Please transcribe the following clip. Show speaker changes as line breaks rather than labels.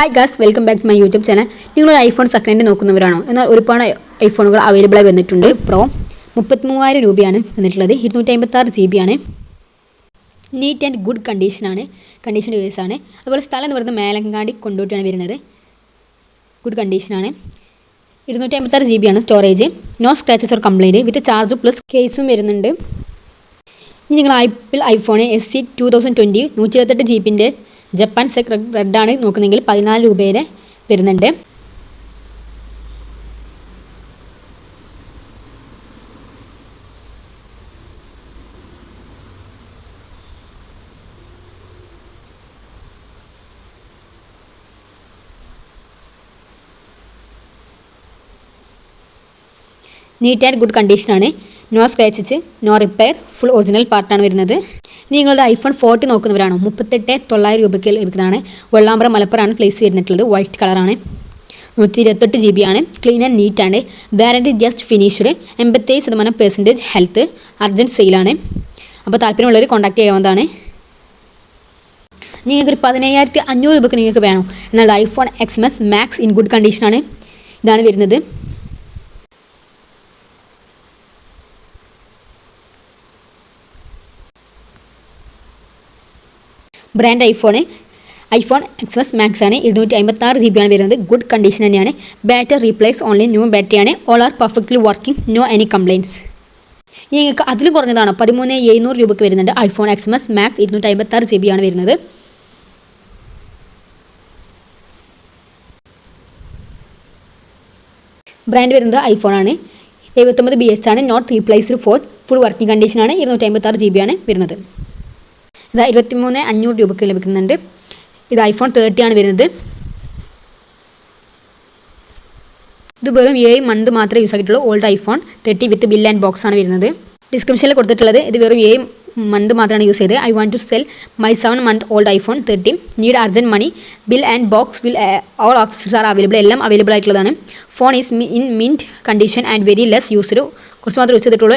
Hi guys, welcome back to my YouTube channel. നിങ്ങളൊരു iPhone second നോക്കുന്നവരാണോ? എന്നാൽ ഒരുപാട് ഐഫോണുകൾ അവൈലബിൾ ആയി വന്നിട്ടുണ്ട്. പ്രോ 33,000 രൂപയാണ് വന്നിട്ടുള്ളത്. 256 GB ആണ്. നീറ്റ് ആൻഡ് ഗുഡ് കണ്ടീഷൻ ആണ്. അതുപോലെ സ്ഥലം എന്ന് പറയുന്നത് മേലങ്ങാടി കൊണ്ടോട്ടിയാണ് വരുന്നത്. ഗുഡ് കണ്ടീഷനാണ്. 256 GB ആണ് storage. No scratches or complaint with charge plus കേസും വരുന്നുണ്ട്. ഇനി നിങ്ങൾ ഐഫോൺ SE 2020 128 GB ജപ്പാൻ സെക് റെഡാണ് നോക്കുന്നതെങ്കിൽ 14 രൂപയുടെ വരുന്നുണ്ട്. നീറ്റ് ആൻഡ് ഗുഡ് കണ്ടീഷനാണ്. No scratches, no repair, full original പാർട്ടാണ് വരുന്നത്. നിങ്ങളുടെ ഐഫോൺ 40 നോക്കുന്നവരാണോ? 38,900 രൂപയ്ക്ക് ലഭിക്കുന്നതാണ്. വെള്ളാമ്പ്ര മലപ്പുറമാണ് പ്ലേസ് വരുന്നിട്ടുള്ളത്. വൈറ്റ് കളറാണ്. 128 GB ആണ്. ക്ലീൻ ആൻഡ് നീറ്റാണ്. Warranty just finished. 87% health. Urgent സെയിലാണ്. അപ്പോൾ താല്പര്യമുള്ളവർ കോൺടാക്ട് ചെയ്യാവുന്നതാണ്. നിങ്ങൾക്കൊരു 17,500 രൂപയ്ക്ക് നിങ്ങൾക്ക് വേണം എന്നാൽ iPhone XS max in good കണ്ടീഷനാണ്. ഇതാണ് വരുന്നത്. ബ്രാൻഡ് ഐഫോൺ XS മാക്സ് ആണ്. 256 GB ആണ് വരുന്നത്. ഗുഡ് കണ്ടീഷൻ തന്നെയാണ്. ബാറ്ററി റീപ്ലേസ് ഓൺലി, ന്യൂ ബാറ്ററിയാണ്. All are perfectly working, no any complaints. നിങ്ങൾക്ക് അതിൽ കുറഞ്ഞതാണോ? 13,700 രൂപയ്ക്ക് വരുന്നുണ്ട്. ഐഫോൺ XS മാക്സ് 256 GB ആണ് വരുന്നത്. ബ്രാൻഡ് വരുന്നത് ഐഫോൺ ആണ്. 79 BH ആണ്. Not replaced for full working കണ്ടീഷനാണ്. 256 GB ആണ് വരുന്നത്. ഇത് 23,500 രൂപയ്ക്ക് ലഭിക്കുന്നുണ്ട്. ഇത് ഐഫോൺ 30 ആണ് വരുന്നത്. ഇത് വെറും 7 മന്ത് മാത്രമേ യൂസ് ആക്കിയിട്ടുള്ളൂ. Old iPhone 30 with bill and box ആണ് വരുന്നത്. ഡിസ്ക്രിപ്ഷനിൽ കൊടുത്തിട്ടുള്ളത് ഇത് വെറും 7 മന്ത് മാത്രമാണ് യൂസ് ചെയ്തത്. I want to sell my 7 month old iPhone 30. Need urgent money. Bill and box will all accessories are available. എല്ലാം അവൈലബിൾ ആയിട്ടുള്ളതാണ്. Phone is in mint condition and very less used. കുറച്ച് മാത്രമേ use ചെയ്തിട്ടുള്ളൂ.